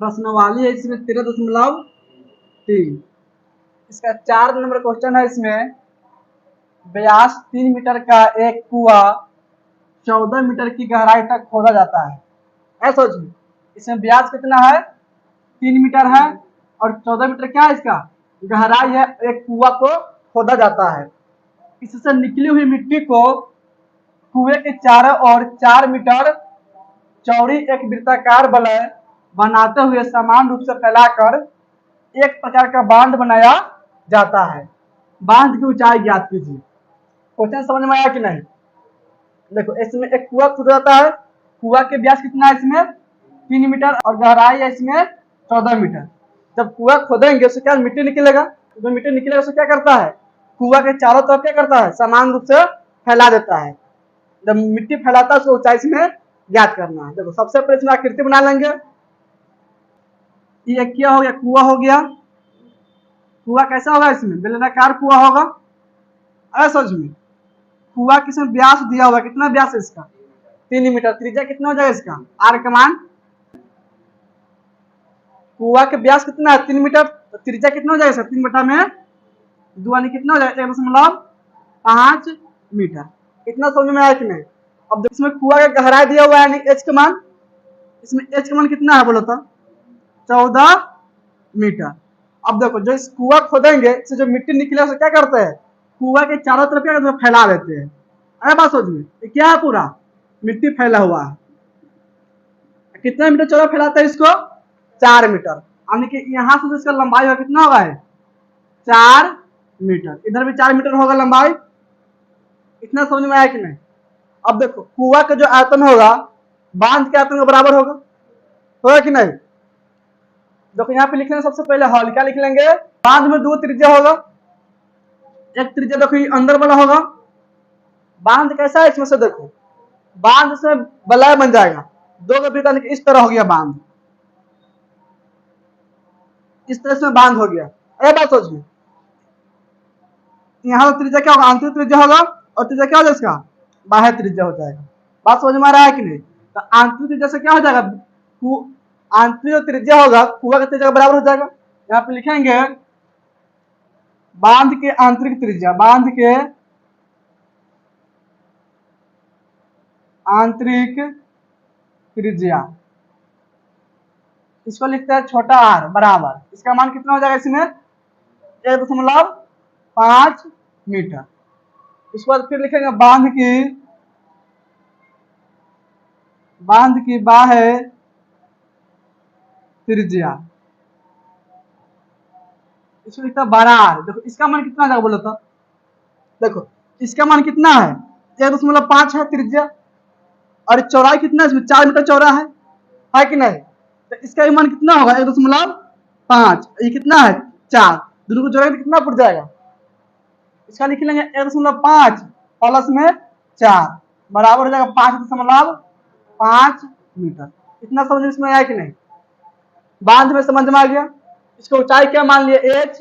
प्रश्नवाली है इसमें 13.3। इसका 4 नंबर क्वेश्चन है। इसमें व्यास 3 मीटर का एक कुआं 14 मीटर की गहराई तक खोदा जाता है। ऐसा सोचिए, इसमें व्यास कितना है, 3 मीटर है और 14 मीटर क्या है इसका गहराई है। एक कुआं को खोदा जाता है। इससे निकली हुई मिट्टी को कुएं के चारों ओर 4 मीटर चौड़ी एक वृत्ताकार वलय बनाते हुए समान रूप से फैलाकर एक प्रकार का बांध बनाया जाता है। बांध की ऊंचाई ज्ञात कीजिए। क्वेश्चन समझ में आया कि नहीं? देखो, इसमें एक कुआं खोदा जाता है। कुआं के व्यास कितना है इसमें 3 मीटर और गहराई है इसमें 14 मीटर। जब कुआं खोदेंगे उससे क्या मिट्टी निकलेगा, जो मिट्टी निकलेगा उससे क्या करता है, कुआं के चारों तरफ क्या करता है, समान रूप से फैला देता है। जब मिट्टी फैलाता है उसको ऊंचाई इसमें ज्ञात करना है। देखो, सबसे पहले इसमें आकृति बना लेंगे। ये क्या हो गया, कुआं हो गया। कुआं कैसा होगा, इसमें बेलनाकार कुआं होगा। ऐसा समझ में, कुआं किसमें व्यास दिया हुआ, कितना व्यास है इसका 3 मीटर। त्रिज्या कितना हो जाएगा इसका, आर का मान, कुआं के व्यास कितना है 3 मीटर, तो त्रिज्या कितना हो जाएगा 3 बटा में 2 यानी कितना हो जाएगा 1.5 मीटर। इतना समझ में आया कि नहीं? अब इसमें कुआं का गहराई दिया हुआ है यानी एच का मान, इसमें एच का मान कितना है बोलो तो 14 मीटर। अब देखो, जो इस कुआं खोदेंगे इससे जो मिट्टी निकले उसे क्या करते हैं, कुआं के चारों तरफ क्या करते हैं, फैला देते हैं। अरे बात समझ में, ये क्या है, पूरा मिट्टी फैला हुआ है। कितना मीटर चौड़ा फैलाते हैं इसको, 4 मीटर। यानी कि यहाँ से इसका लंबाई होगा कितना होगा है 4 मीटर। इधर भी 4 मीटर होगा लंबाई। इतना समझ में आया कि नहीं? अब देखो, कुआं का जो आयतन होगा बांध के आयतन के बराबर होगा कि नहीं? देखो, यहाँ पे लिख लेंगे सबसे पहले हॉल क्या लिख लेंगे, बांध में 2 त्रिज्या होगा। एक त्रिज्या देखो अंदर वाला होगा। बांध कैसा है इसमें से देखो, बांध से वलय बन जाएगा 2 का वृत्त, इस तरह हो गया बांध, इस तरह से बांध हो गया। ये बात सोच में, यहाँ त्रिज्या क्या होगा, आंतरिक त्रिज्या होगा और त्रिज्या क्या हो जाएगा इसका बाह्य त्रिज्या हो जाएगा। बात समझ में आ रहा है कि नहीं? तो आंतरिक त्रिज्या से क्या हो जाएगा, आंतरिक जो त्रिज्या होगा कुआं का त्रिज्या बराबर हो जाएगा। यहाँ पे लिखेंगे बांध के आंतरिक त्रिज्या, बांध के आंतरिक त्रिज्या, इसको लिखते हैं छोटा आर बराबर, इसका मान कितना हो जाएगा इसमें 1.5 मीटर। इसके बाद फिर लिखेंगे बांध की बाह्य त्रिज्या, इसको लिखता है 12। देखो, इसका मान कितना जाएगा बोलो तो, देखो इसका मान कितना है 1.5 है त्रिज्या, और चौड़ाई कितना है इसमें 4 मीटर चौड़ा है कि नहीं? तो इसका मान कितना होगा 1.5, ये कितना है 4, दोनों को जोड़ेंगे तो कितना पड़ जाएगा, इसका लिख लेंगे 1.5 प्लस में 4 बराबर हो जाएगा 5.5 मीटर। इतना समझ में इसमें आया कि नहीं? बांध में समझ में आ गया। इसको ऊंचाई क्या मान लिया h,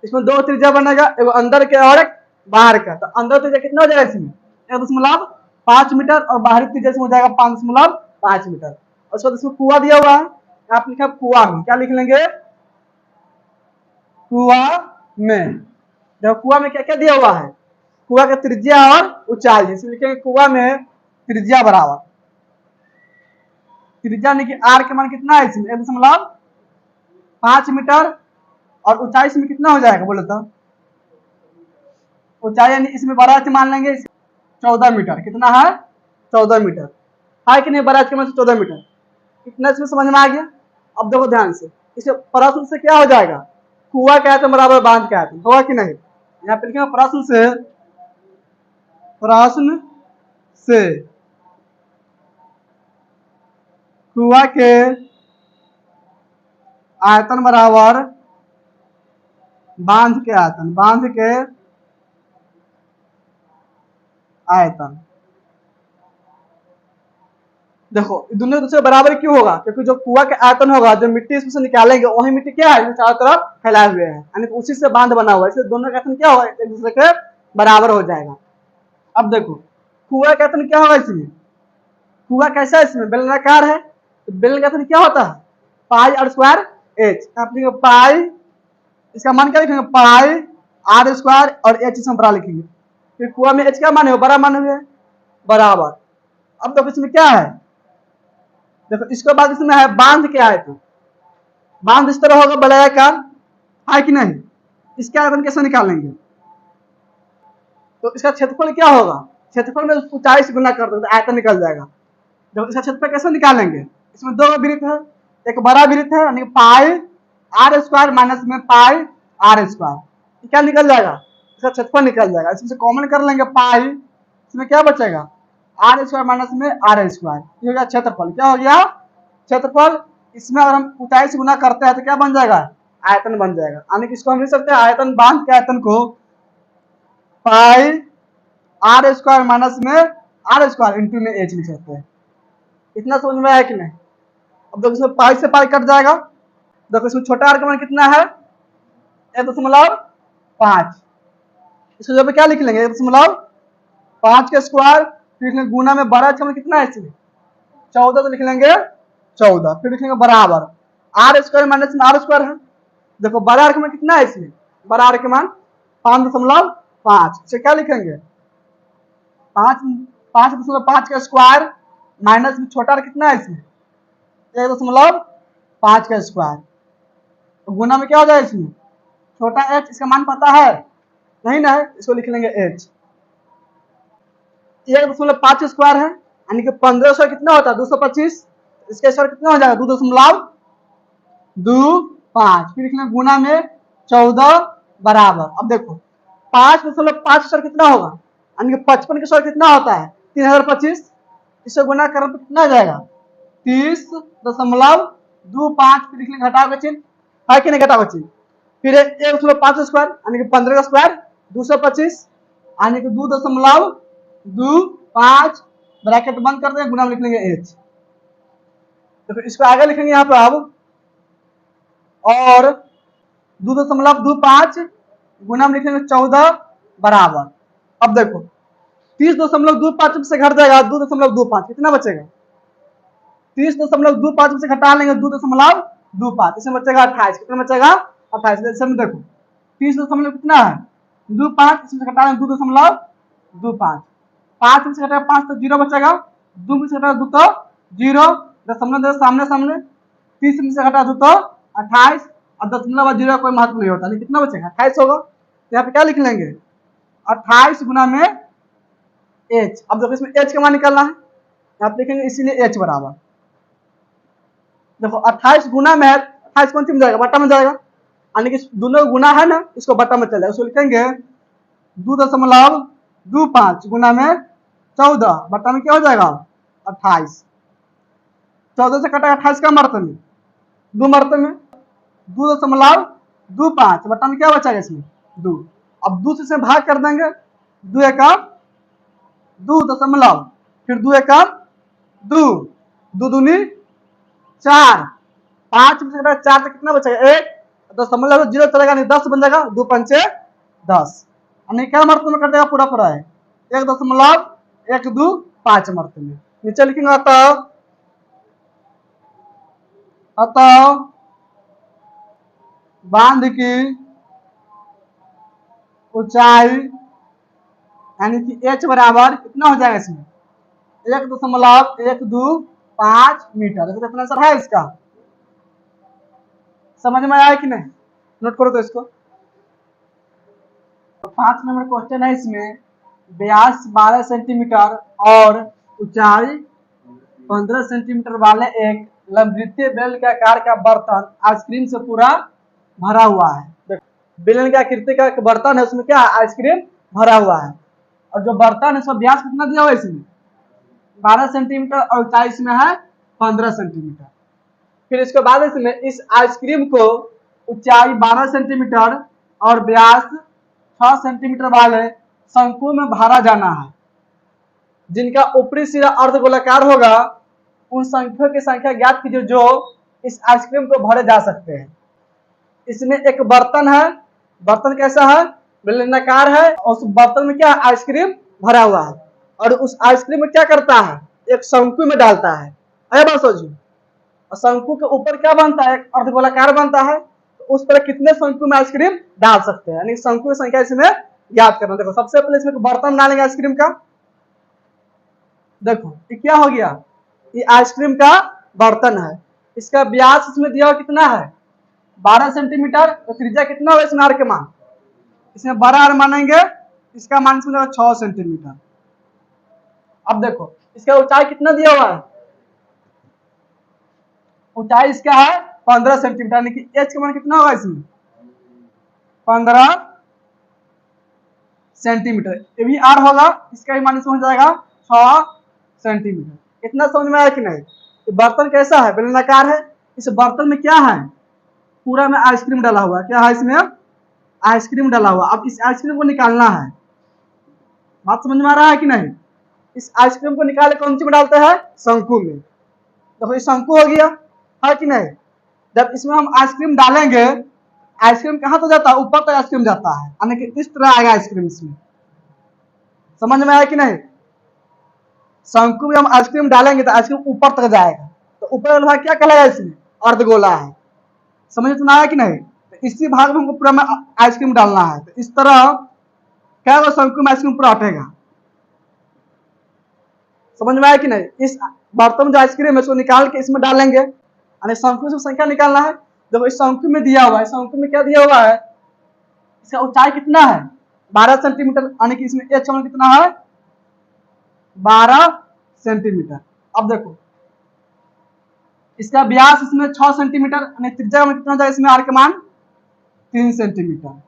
इसमें 2 त्रिज्या बनेगा, एक अंदर के और एक बाहर का। तो अंदर त्रिज्या कितना हो जाएगा इसमें 1.5 मीटर और बाहरी त्रिज्या हो जाएगा 5.5 मीटर। और उसके बाद इसमें कुआं दिया हुआ है, आप लिखा कुआं में, क्या लिख लेंगे कुआं में। जब कुआं में क्या क्या दिया हुआ है, कुआं का त्रिज्या और ऊंचाई, इसमें लिखेंगे कुआं में त्रिज्या बराबर, त्रिज्या यानी कि आर के मान कितना है इसमें 1.5 मीटर और ऊंचाई इसमें कितना हो जाएगा बोलो तो, ऊंचाई यानी इसमें बराबर से मान लेंगे 14 मीटर। कितना है 14 मीटर है कि नहीं, बराबर के मान 14 मीटर। इतना इसमें समझ में आ गया। अब देखो ध्यान से, इसे प्रश्न से क्या हो जाएगा, कुआं का आयतन बराबर बांध का आयतन होगा कि नहीं? यहाँ पे लिखेंगे प्रश्न से कुआं के आयतन बराबर बांध के आयतन, बांध के आयतन। देखो, दोनों दूसरे बराबर क्यों होगा, क्योंकि जो कुआं का आयतन होगा, जो मिट्टी इसमें से निकालेंगे वही मिट्टी क्या है चारों तरफ फैलाए हुए हैं, यानी उसी से बांध बना हुआ है, इसलिए दोनों का आयतन क्या होगा एक दूसरे के बराबर हो जाएगा। अब देखो, कुआं का आयतन क्या होगा इसमें, कुआं कैसा है इसमें बेलनाकार है, तो बेलन का आयतन क्या होता है पाई आर स्क्वायर एच। आप लिखेंगे पाई, इसका मान क्या लिखेंगे पाई आर स्क्वायर और एच इसमें बड़ा लिखेंगे। फिर कुआ में एच क्या मान है, बड़ा मान हुए बराबर। अब देखो इसमें क्या है, देखो इसके बाद इसमें है बांध के आयतन। बांध इस तरह होगा बड़ा का है कि नहीं, इसके आयतन कैसे निकालेंगे, तो इसका क्षेत्रफल क्या होगा, क्षेत्रफल में ऊंचाई से गुना कर दो तो आयतन निकल जाएगा। देखो इसका क्षेत्रफल कैसे निकालेंगे, इसमें दो वृत्त है, एक बड़ा वृत्त है यानी पाई आर स्क्वायर माइनस में पाई आर स्क्वायर, क्या निकल जाएगा, इसका क्षेत्रफल निकल जाएगा। इसमें से कॉमन कर लेंगे पाई, इसमें क्या बचेगा आर स्क्वायर माइनस में आर स्क्वायर, ये हो गया क्षेत्रफल। क्या हो गया क्षेत्रफल। इसमें अगर हम ऊंचाई से गुना करते हैं तो क्या बन जाएगा, आयतन बन जाएगा। यानी कि इसको हम लिख सकते हैं आयतन, बांध के आयतन को पाई आर स्क्वायर माइनस में आर स्क्वायर इंटू में एच लिख सकते हैं। इतना समझ में आया कि नहीं। अब देखो इसमें पाई से पाई कट जाएगा। देखो इसमें छोटा आर का मान कितना है 1.5, इसको जब क्या लिख लेंगे 1.5 के स्क्वायर, फिर गुना में बड़ा का मान कितना है इसमें 14 तो लिख लेंगे 14, फिर लिखेंगे बराबर आर स्क्वायर माइनस में आर स्क्वायर है। देखो बड़ा आर का मान कितना है इसमें, बड़ा आर के मान 5.5, इसे क्या लिखेंगे 5.5 का स्क्वायर माइनस में छोटा आर कितना है इसमें 1.5 का स्क्वायर, गुना में क्या हो जाएगा इसमें छोटा एच, इसका मान पता है नहीं ना है, इसको लिख लेंगे एच। 1.5 स्क्वायर है यानी कि 15 स्क्वायर कितना होता है 225, इसका स्क्वायर कितना हो जाएगा 2.25, फिर लिखना गुना में 14 बराबर। अब देखो 5.5 स्क्वायर कितना होगा यानी कि 55 का स्क्वायर कितना होता है 3025, इससे गुना करें तो कितना आ जाएगा 30.25, फिर लिख लेंगे घटाव का चिन्ह है कि नहीं, घटाव का चिन्ह। फिर 1.5 स्क्वायर यानी कि 15 का स्क्वायर 225 यानी कि 2.25 ब्रैकेट बंद कर देंगे, गुना में लिख लेंगे एच। तो फिर इसको आगे लिखेंगे यहाँ पे अब, और 2.25 गुना में लिखेंगे 14 बराबर। अब देखो 30.25 से घट जाएगा 2.25, कितना बचेगा 30.25 से घटा लेंगे 2.25, इसमें बचेगा 28, कितना बचेगा 28। जैसे में देखो 30 कितना है 25, इसमें से घटा लेंगे 2.25, 5 में से घटाएगा 5 तो 0 बचेगा, 2 में से घटाएगा 2 तो 0, दशमलव सामने सामने, 30 में से घटा 2 तो 28 और दशमलव 0 कोई महत्व नहीं होता, कितना बचेगा 28 होगा। तो यहाँ पे क्या लिख लेंगे 28 गुना में एच। अब देखो इसमें एच का मान निकालना है, यहाँ पे लिखेंगे इसीलिए एच बराबर। देखो 28 गुना में 28 कौन सी में जाएगा बट्टा में जाएगा, यानी कि दोनों गुना है ना, इसको बट्टा में चल जाएगा, उसको लिखेंगे 2.25 गुना में 14 बट्टा में क्या हो जाएगा 28, 14 से कटा 28 का मर्तबे में 2 मर्तबे में 2.25 बट्टा में क्या बचेगा इसमें 2। अब 2 से भाग कर देंगे, 2 एकम 2 दशमलव, फिर 2 एकम 2, 2 दूनी 4, 5 में से 4 से कितना बचेगा 1, दशमलव 0 चलेगा नहीं 10 बन जाएगा, 2 पंचे 10, यानी क्या मर्तबे में कर देगा पूरा पूरा है 1.125 मर्तबे में। नीचे लिखेंगे अतः बांध की ऊंचाई यानी कि h बराबर कितना हो जाएगा इसमें 1.125 मीटर। देखो कितना आंसर है इसका, समझ में आया कि नहीं, नोट करो तो इसको। 5 नंबर क्वेश्चन है, इसमें व्यास 12 सेंटीमीटर और ऊंचाई 15 सेंटीमीटर वाले एक लंबवृत्तीय बेलन के आकार का बर्तन आइसक्रीम से पूरा भरा हुआ है। बेलन के आकृति का एक बर्तन है, उसमें क्या आइसक्रीम भरा हुआ है, और जो बर्तन है उसका व्यास कितना दिया हुआ है इसमें 12 सेंटीमीटर और ऊंचाई इसमें है 15 सेंटीमीटर। फिर इसके बाद इसमें इस आइसक्रीम को ऊंचाई 12 सेंटीमीटर और व्यास 6 सेंटीमीटर वाले शंकु में भरा जाना है, जिनका ऊपरी सिरा अर्धगोलाकार होगा। उन संख्याओं की संख्या ज्ञात कीजिए जो इस आइसक्रीम को भरे जा सकते हैं। इसमें एक बर्तन है, बर्तन कैसा है बेलनाकार है, और उस बर्तन में क्या आइसक्रीम भरा हुआ है, और उस आइसक्रीम में क्या करता है एक शंकु में डालता है। अरे बात सोचिए, शंकु के ऊपर क्या बनता है, अर्धगोलाकार बनता है, तो उस पर कितने शंकु में आइसक्रीम डाल सकते हैं, यानी शंकु की संख्या इसमें याद करना। देखो सबसे पहले इसमें बर्तन डालेंगे आइसक्रीम का। देखो ये क्या हो गया, ये आइसक्रीम का बर्तन है। इसका व्यास इसमें दिया हुआ कितना है, 12 सेंटीमीटर। तो त्रिज्या कितना होगा इसमें, आर के मान, इसमें 12 आर मानेंगे, इसका मान इसमें 6 सेंटीमीटर। अब देखो इसका ऊंचाई कितना दिया हुआ है, ऊंचाई इसका है 15 सेंटीमीटर, यानी कि एच का मान कितना होगा इसमें 15 सेंटीमीटर। ये भी आर होगा, इसका भी मान इसमें हो जाएगा 6 सेंटीमीटर। इतना समझ में आया कि नहीं। ये बर्तन कैसा है, बेलनाकार है। इस बर्तन में क्या है, पूरा में आइसक्रीम डाला हुआ है। क्या है इसमें, आइसक्रीम डाला हुआ। अब इस आइसक्रीम को निकालना है, बात समझ में आ रहा है कि नहीं। इस आइसक्रीम को निकाले कौन सी में डालते हैं, शंकु में। देखो ये शंकु हो गया, है कि नहीं। जब इसमें हम आइसक्रीम डालेंगे, आइसक्रीम कहाँ तो जाता है, ऊपर तक आइसक्रीम जाता है, यानी कि इस तरह आएगा आइसक्रीम इसमें। समझ में आया कि नहीं। शंकु में हम आइसक्रीम डालेंगे तो आइसक्रीम ऊपर तक जाएगा, तो ऊपर वाला भाग क्या कहलाएगा, इसमें अर्धगोला है। समझ में आया कि नहीं। तो इसी भाग में हमको पूरा में आइसक्रीम डालना है। तो इस तरह क्या होगा, शंकु में आइसक्रीम पूरा हटेगा। समझ में आया कि नहीं। इस बर्तन में जो आइसक्रीम है उसको निकाल के इसमें डालेंगे, यानी शंकु से संख्या निकालना है। देखो इस शंकु में दिया हुआ है, शंकु में क्या दिया हुआ है, इसका ऊंचाई कितना है 12 सेंटीमीटर, यानी कि इसमें एच कितना है 12 सेंटीमीटर। अब देखो इसका व्यास इसमें 6 सेंटीमीटर, यानी त्रिज्या में कितना जाएगा इसमें, आर का मान 3 सेंटीमीटर।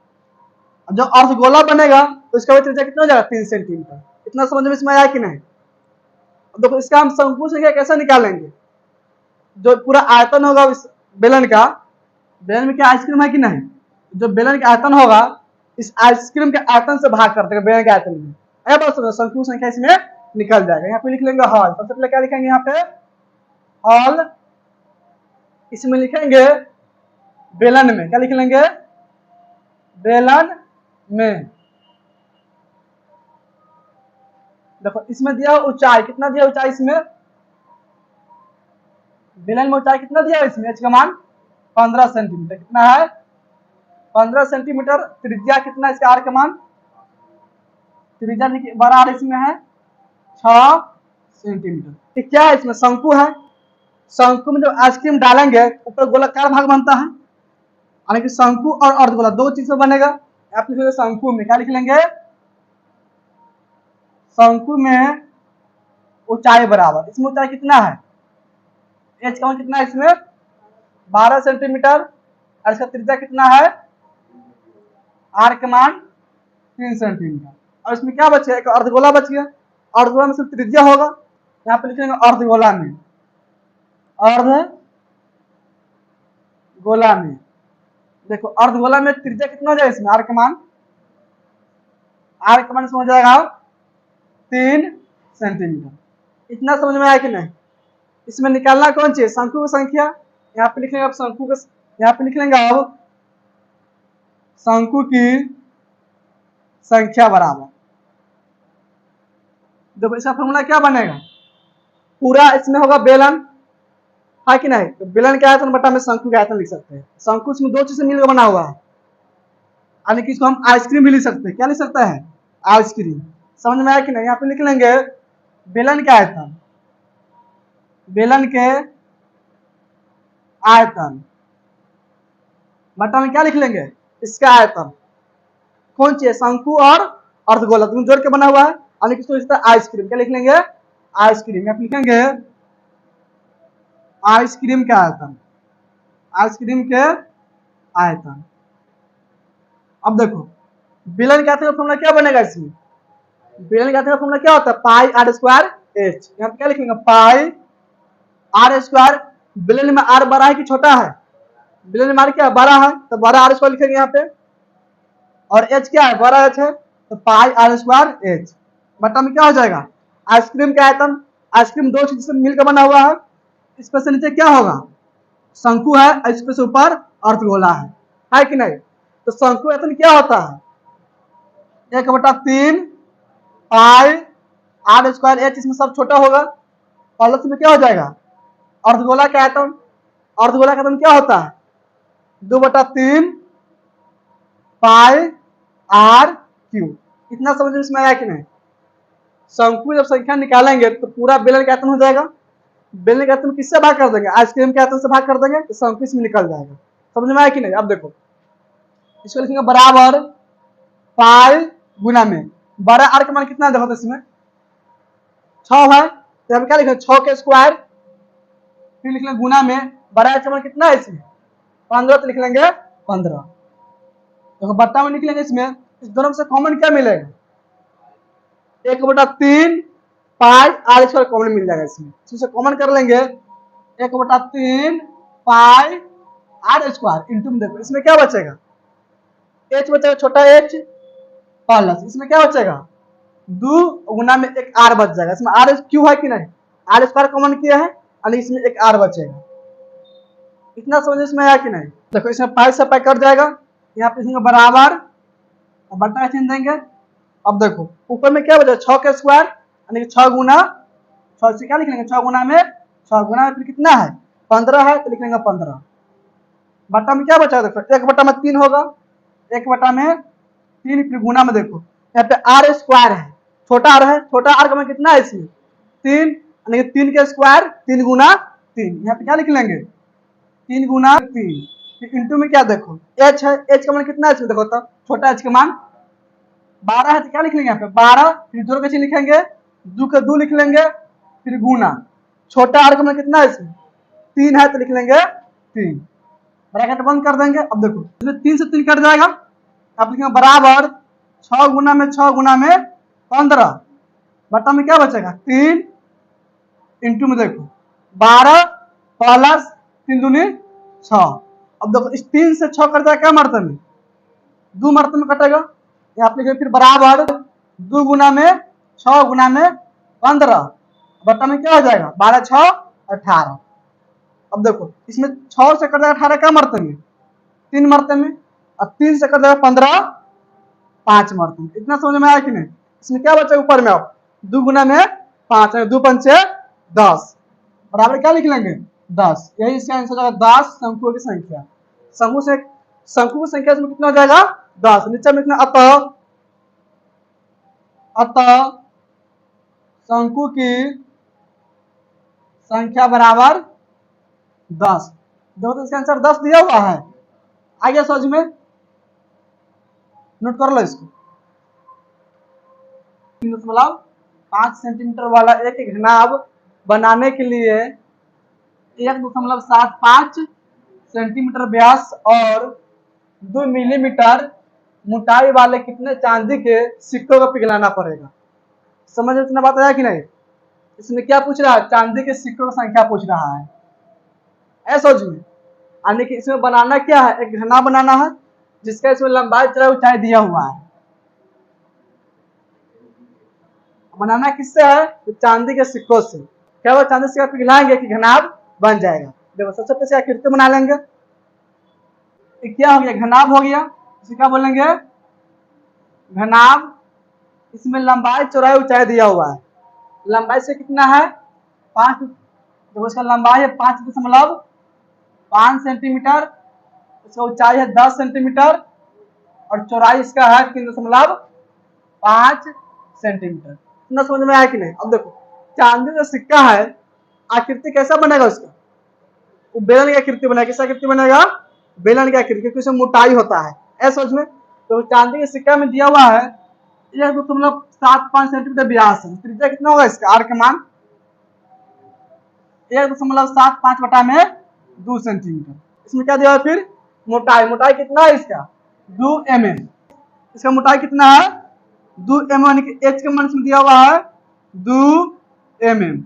जो अर्धगोला बनेगा तो इसका त्रिज्या कितना हो जाएगा 3 सेंटीमीटर। इतना समझ में इसमें आया कि नहीं। अब देखो इसका हम शंकु संख्या कैसे निकालेंगे, जो पूरा आयतन होगा इस बेलन का, बेलन में क्या आइसक्रीम है कि नहीं, जो बेलन का आयतन होगा इस आइसक्रीम के आयतन से भाग कर देगा बेलन के आयतन में। अरे बात सुनो, शंकु संख्या इसमें निकल जाएगा। यहाँ पे लिख लेंगे हॉल, सबसे पहले क्या लिखेंगे यहाँ पे हॉल, इसमें लिखेंगे बेलन में, क्या लिख लेंगे बेलन में। देखो इसमें दिया ऊंचाई कितना दिया, ऊंचाई इसमें बेलन में ऊंचाई कितना दिया है इसमें, एच का मान 15 सेंटीमीटर। कितना है 15 सेंटीमीटर। त्रिज्या कितना इसका, आर का मान, त्रिज्या देखिए 12 आर इसमें है 6 सेंटीमीटर। ठीक, क्या है इसमें शंकु है। शंकु में जब आइसक्रीम डालेंगे ऊपर गोलाकार भाग बनता है, यानी कि शंकु और अर्धगोला दो चीज से बनेगा। आप लिखेंगे शंकु में, क्या लिख लेंगे शंकु में ऊंचाई बराबर, इसमें ऊंचाई कितना है, एच का मान कितना है इसमें 12 सेंटीमीटर, और इसका त्रिज्या कितना है, आर का मान 3 सेंटीमीटर। और इसमें क्या बच गया, एक अर्धगोला बच गया। अर्धगोला में सिर्फ त्रिज्या होगा, यहाँ पे लिखेंगे अर्धगोला में, अर्धगोला में। देखो अर्धगोला में त्रिज्या कितना हो जाएगा इसमें, आर का मान, आर का मान इसमें हो जाएगा 3 सेंटीमीटर। इतना समझ में आया कि नहीं। इसमें निकालना कौन चाहिए, शंकु की संख्या। यहाँ पे लिख लेंगे अब शंकु के, यहाँ पे लिख लेंगे अब शंकु की संख्या बराबर। देखो इसका फॉर्मूला क्या बनेगा, पूरा इसमें होगा बेलन, है कि नहीं। तो बेलन के आयतन बटा में शंकु के आयतन लिख सकते हैं। शंकु इसमें दो चीज से मिलकर बना हुआ है, यानी कि इसको हम आइसक्रीम भी लिख सकते हैं। क्या लिख सकते हैं, आइसक्रीम। समझ में आया कि नहीं। यहाँ पे लिख लेंगे बेलन के आयतन, बेलन के आयतन बटा में क्या लिख लेंगे, इसका आयतन। कौन सी है, शंकु और अर्धगोला दोनों जोड़ के बना हुआ है, यानी कि इसको आइसक्रीम। क्या लिख लेंगे, आइसक्रीम। आप लिखेंगे आइसक्रीम के आयतन, आइसक्रीम के आयतन। अब देखो बेलन के आयतन का फॉर्मूला क्या बनेगा इसमें, बेलन के आयतन का फॉर्मूला क्या होता है, पाई आर स्क्वायर एच। यहाँ पे क्या लिखेंगे, पाई आर स्क्वायर। बेलन में आर बड़ा है कि छोटा है, बेलन में आर क्या बड़ा है, तो बड़ा आर स्क्वायर लिखेंगे यहाँ पे। और एच क्या है, बड़ा एच है, तो पाई आर स्क्वायर एच बटा में क्या हो जाएगा, आइसक्रीम का आयतन। आइसक्रीम दो चीज से मिलकर बना हुआ है, इस पर से नीचे क्या होगा, शंकु है, इस पर से ऊपर अर्धगोला है कि नहीं। तो शंकु आयतन क्या होता है, 1/3 पाई आर स्क्वायर एच। इसमें सब छोटा होगा, प्लस में क्या हो जाएगा अर्धगोला का आयतन, अर्धगोला का वजन क्या होता है? 2/3 पाई आर क्यूब। इतना समझ में इसमें आया कि नहीं? शंकु जब संख्या निकालेंगे तो पूरा बेलन का आयतन हो जाएगा। बेलन का आयतन किससे भाग कर देंगे? आइसक्रीम के आयतन से भाग कर देंगे तो शंकु इसमें निकल जाएगा। समझ में आया कि नहीं? अब देखो इसको लिखेंगे बराबर पाई गुना में बड़ा आर का मान कितना देखो तो इसमें 6 है, तो हम क्या लिखेंगे 6 के स्क्वायर, फिर लिख लेंगे गुना में बड़ा आर का मान कितना है इसमें 15, तो लिख लेंगे 15। देखो बट्टा में निकलेंगे इसमें, इस दोनों में से कॉमन क्या मिलेगा? 1/3 पाई आर स्क्वायर कॉमन मिल जाएगा इसमें, इससे कॉमन कर लेंगे 1/3 पाई आर स्क्वायर इंटू में। देखो इसमें क्या बचेगा? एच बचेगा, छोटा एच प्लस इसमें क्या बचेगा 2 गुना में एक आर बच जाएगा। इसमें आर क्यों है कि नहीं? आर स्क्वायर कॉमन किया है और इसमें एक आर बचेगा। इतना समझ इसमें आया कि नहीं? देखो इसमें पाई से पाई कट जाएगा, यहाँ पे इसमें बराबर और बट्टा का चिन्ह देंगे। अब देखो ऊपर में क्या बचा 6 के स्क्वायर यानी 6 गुना 6 से क्या लिख लेंगे 6 गुना में 6 गुना में फिर कितना है 15 है, तो लिख लेंगे 15। बट्टा में क्या बचा? देखो 1/3 होगा, 1/3 फिर गुना में देखो यहाँ पे आर स्क्वायर है, छोटा आर है, छोटा आर का मान कितना है इसमें 3 यानी 3 के स्क्वायर 3 गुना 3, यहाँ पे क्या लिख लेंगे 3 गुना 3, फिर इंटू में क्या देखो एच है, एच का मान कितना है इसमें देखो तो छोटा एच का मान 12 है, तो क्या लिख लेंगे यहाँ पे 12, फिर जोड़ के लिखेंगे 2 के 2 लिख लेंगे, फिर गुना छोटा आर का मान कितना है इसमें 3 है, तो लिख लेंगे 3, ब्रैकेट बंद कर देंगे। अब देखो इसमें 3 से 3 कट जाएगा, अब लिखेंगे बराबर 6 गुना में 6 गुना में 15, बट्टा में क्या बचेगा 3 इंटू में देखो 12 प्लस 3 दूनी 6। अब देखो इस 3 से 6 कट जाएगा क्या मरते में 2 मरते में कटेगा, यहाँ पे फिर बराबर 2 गुना में 6 गुना में 15, बट्टा में क्या हो जाएगा 12 6 18। अब देखो इसमें 6 से कट जाएगा 18 क्या मरते में 3 मरते में, अब 3 से कट जाएगा 15 5 मरते में। इतना समझ में आया कि नहीं? इसमें क्या बचा ऊपर में? अब 2 गुना में 5 2 5 10 बराबर क्या लिख लेंगे 10, यही इसका आंसर हो जाएगा 10 शंकुओं की संख्या। शंकु की संख्या इसमें कितना हो जाएगा 10। नीचे में लिखना अतः शंकु की संख्या बराबर 10। देखो तो इसका आंसर 10 दिया हुआ है, आ गया समझ में? नोट कर लो इसको। 5 सेंटीमीटर वाला एक घनाभ बनाने के लिए 1.75 सेंटीमीटर व्यास और 2 मिलीमीटर मोटाई वाले कितने चांदी के सिक्कों को पिघलाना पड़ेगा? समझ में इतना बात आया कि नहीं? इसमें क्या पूछ रहा है? चांदी के सिक्कों की संख्या पूछ रहा है, ऐसा समझ में। यानी कि इसमें बनाना क्या है? एक घना बनाना है जिसका इसमें लंबाई चौड़ाई ऊंचाई दिया हुआ है। बनाना किससे है? तो चांदी के सिक्कों से। क्या वो चांदी सिक्का पिघलाएंगे कि घनाभ बन जाएगा? देखो सबसे पहले आकृति बना लेंगे। क्या हो गया? घनाभ हो गया। इसे क्या बोलेंगे? घनाभ। इसमें लंबाई चौड़ाई ऊंचाई दिया हुआ है। लंबाई से कितना है 5, देखो इसका लंबाई है 5.5 सेंटीमीटर, इसका ऊंचाई है 10 सेंटीमीटर और चौड़ाई इसका है 3.5 सेंटीमीटर। इतना समझ में आया कि नहीं? अब देखो चांदी का सिक्का है, आकृति कैसा बनेगा उसका? वो बेलन की आकृति बनेगा। किस आकृति बनेगा? बेलन की आकृति, क्योंकि उसमें मोटाई होता है, ऐसा समझ में। तो चांदी के सिक्का में दिया हुआ है 1.75 सेंटीमीटर व्यास है। त्रिज्या कितना होगा इसका? आर का मान 1.75 बटा में 2 सेंटीमीटर। इसमें क्या दिया है फिर? मोटाई कितना है इसका? 2 mm। इसका मोटाई कितना है? 2 mm, यानी कि एच का मान इसमें दिया हुआ है 2 mm।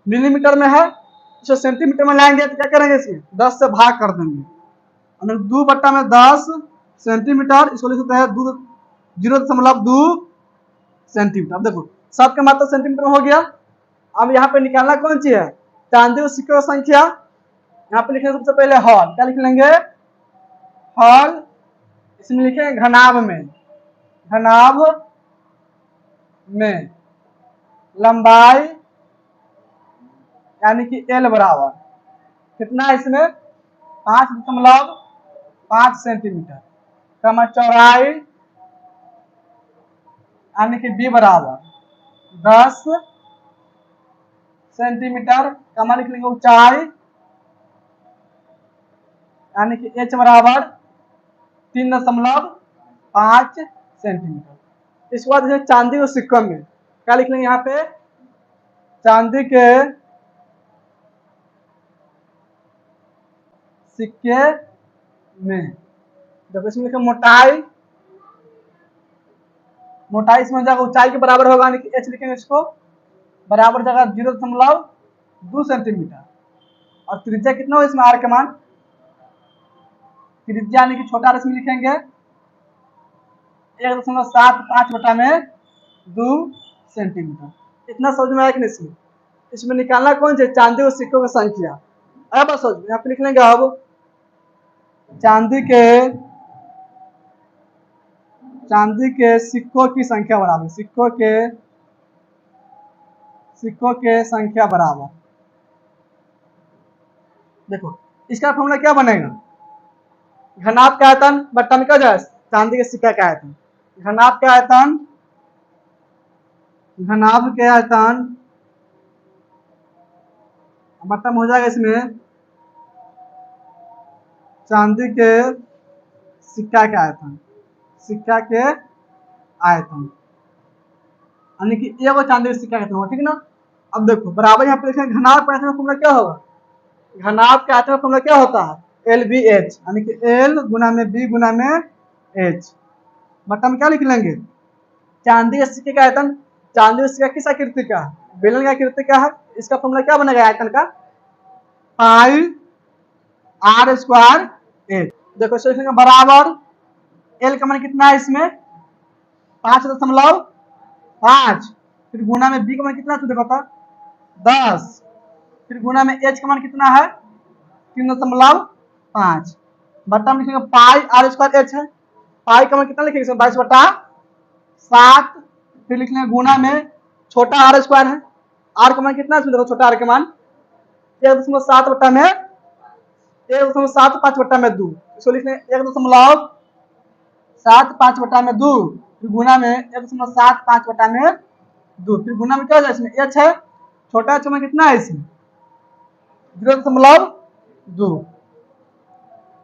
मिलीमीटर में है, इसे सेंटीमीटर में लाएंगे तो क्या करेंगे? इसमें 10 से भाग कर देंगे, 2 बट्टा में 10 सेंटीमीटर। इसको लिख सकते हैं 0.2 सेंटीमीटर। अब देखो सबके मात्रा सेंटीमीटर में हो गया। अब यहाँ पे निकालना कौन सी है? चांदी और सिक्के की संख्या। यहाँ पे लिखेंगे सबसे पहले हॉल। क्या लिख लेंगे? हॉल। इसमें लिखेंगे घनाभ में लंबाई यानी कि L बराबर कितना है इसमें 5.5 सेंटीमीटर का चौड़ाई यानी कि बी बराबर 10 सेंटीमीटर का लिख लेंगे ऊंचाई यानी कि एच बराबर 3.5 सेंटीमीटर। इसके बाद चांदी और सिक्कों में क्या लिख लेंगे यहाँ पे, चांदी के सिक्के में देखो इसमें लिखे मोटाई इसमें जाएगा ऊंचाई के बराबर होगा यानी कि एच लिखेंगे इसको बराबर जगह 0.2 सेंटीमीटर और त्रिज्या कितना हो इसमें आर का मान, त्रिज्या यानी कि छोटा आर इसमें लिखेंगे 1.75 बटा में 2 सेंटीमीटर। इतना समझ में आया कि नहीं इसमें। इसमें निकालना कौन से चांदी और सिक्कों की संख्या। अब बस यहाँ पे लिख लेंगे अब चांदी के सिक्कों की संख्या बराबर सिक्कों के संख्या बराबर, देखो इसका फॉर्मूला क्या बनेगा, घनाभ का आयतन बट्टा में क्या जाए चांदी के सिक्का का आयतन, घनाभ के आयतन बट्टा में हो जाएगा इसमें चांदी के सिक्का के आयतन यानी कि ये वो चांदी के सिक्का का आयतन, ठीक है ना। अब देखो बराबर यहाँ पे लिखेंगे घनाभ के आयतन का फॉर्मूला क्या होगा, घनाभ के आयतन का फॉर्मूला क्या होता है LBH यानी कि L गुना में B गुना में H बट्टा में क्या लिख लेंगे चांदी के सिक्के का आयतन, चांदी के सिक्का किस आकृति का है, बेलन की आकृति का है। इसका फॉर्मूला क्या बनेगा आयतन का पाई R स्क्वायर H। देखो इसमें बराबर L का मान कितना है इसमें 5.5 फिर गुना में B का मान कितना देखो था 10 फिर गुना में H का मान कितना है 3.5 बट्टा में लिखेंगे पाई R स्क्वायर H है, पाई का मान कितना लिखेंगे 22/7 फिर लिख लेंगे गुना में छोटा R स्क्वायर है, R का मान कितना है देखो छोटा R का मान 1.7 बट्टा में 1.75 बट्टा में 2, इसको लिख लेंगे 1.75 बट्टा में 2 फिर गुना में 1.75 बट्टा में 2 फिर गुना में क्या हो जाए इसमें एच है, छोटा एच में कितना है इसमें 0.2,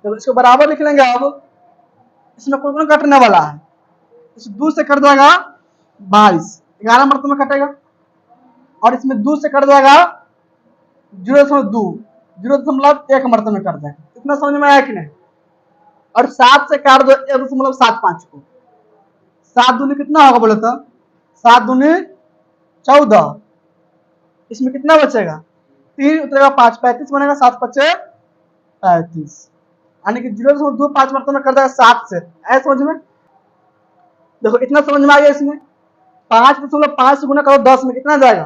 तो इसको बराबर लिख लेंगे। अब इसमें कौन कटने वाला है, इस 2 से कट जाएगा 22 11 मरतबे में कटेगा और इसमें 2 से कट जाएगा 0.1 मरतबे में कट जाएगा। इतना समझ में आया कि नहीं। और 7 से काट दो 1.75 को, 7 दूनी कितना होगा बोले तो 7 दूनी 14, इसमें कितना बचेगा 3 उतरेगा 5 35 बनेगा 7 5 35 यानी कि 0.25 मरतबे में कर जाएगा 7 से, ऐसा समझ में। देखो इतना समझ में आ गया। इसमें 5.5 से गुना करो 10 में कितना जाएगा,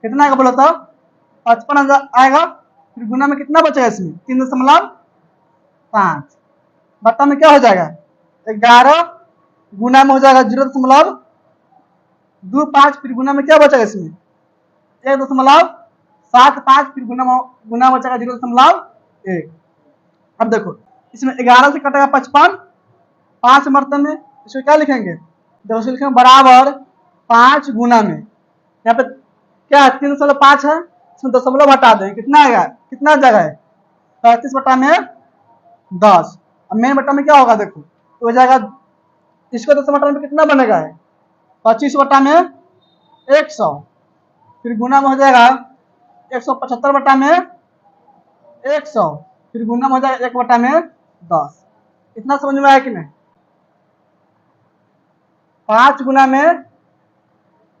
कितना आएगा बोला था 55 आएगा फिर गुना में कितना बचेगा इसमें 3.5 बट्टा में क्या हो जाएगा 11 गुना में हो जाएगा 0.25 फिर गुना में क्या बचेगा इसमें 1.75 फिर गुना बचेगा 0.1। अब देखो इसमें 11 से कटेगा 55 5 मरतबे में, इसको क्या लिखेंगे देखो लिखेंगे बराबर 5 गुना में यहाँ पे क्या है 3.5 है, इसमें दशमलव हटा दें कितना आएगा कितना जगह है 35 बटा में 10। अब मेन बटा में क्या होगा देखो तो हो जाएगा इसको 10 बटा में कितना बनेगा 25 बटा में 100 फिर गुना में हो जाएगा 175 बटा में 100 फिर गुना में हो जाएगा 1 बटा में 10। इतना समझ में आया कि नहीं। 5 गुना में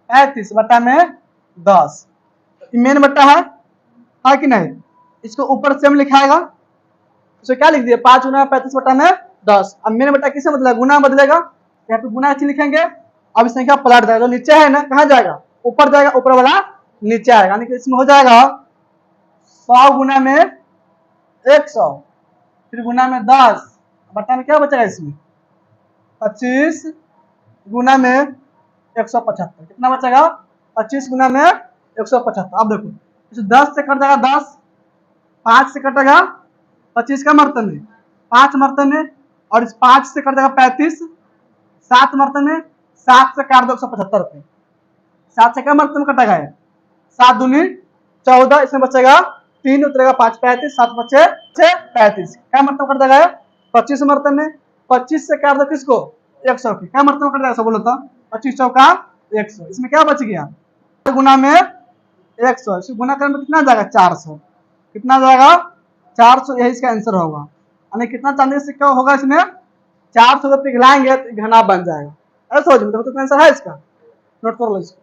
35 बटा में 10 मेन बट्टा है कि नहीं, इसको ऊपर सेम लिखाएगा इसको क्या लिख दिया 5 गुना 35 बटा में 10। अब मेन बट्टा किससे बदलेगा गुना बदलेगा, यहाँ पे गुना अच्छी लिखेंगे। अब इस संख्या पलट जाएगा, जो नीचे है ना कहाँ जाएगा ऊपर जाएगा, ऊपर वाला नीचे आएगा यानी कि इसमें हो जाएगा 100 गुना में 100 फिर गुना में 10 बट्टा में क्या बचेगा इसमें 25 गुना में 175 कितना बचेगा 25 गुना में 175। अब देखो इसे 10 से कट जाएगा 10 5 से कटेगा 25 का मर्तन है, 5 मर्तन है, और इस 5 से कट जाएगा 35, 7 मर्तन है, 7 से काट दो 175 रुपये, 7 से क्या मर्तन कटेगा है, 7 दूनी 14, इसमें बचेगा 3, उतरेगा 5 35, 7 बचे 35, क्या मर्तन कट जाएगा 25 मर्तन है, 25 से काट दो किसको 100 की, क्या मर्तन कट जाएगा सब बोलो तो 25 चौका 100, इसमें क्या बच गया गुना में 100, इसे गुना करने में कितना जाएगा 400, कितना जाएगा 400, यही इसका आंसर होगा। यानी कितना चांदी का सिक्का होगा इसमें 400 रुपये पिघलाएंगे तो घना बन जाएगा। ऐसा समझ में, तो आंसर है इसका, नोट कर लो इसको।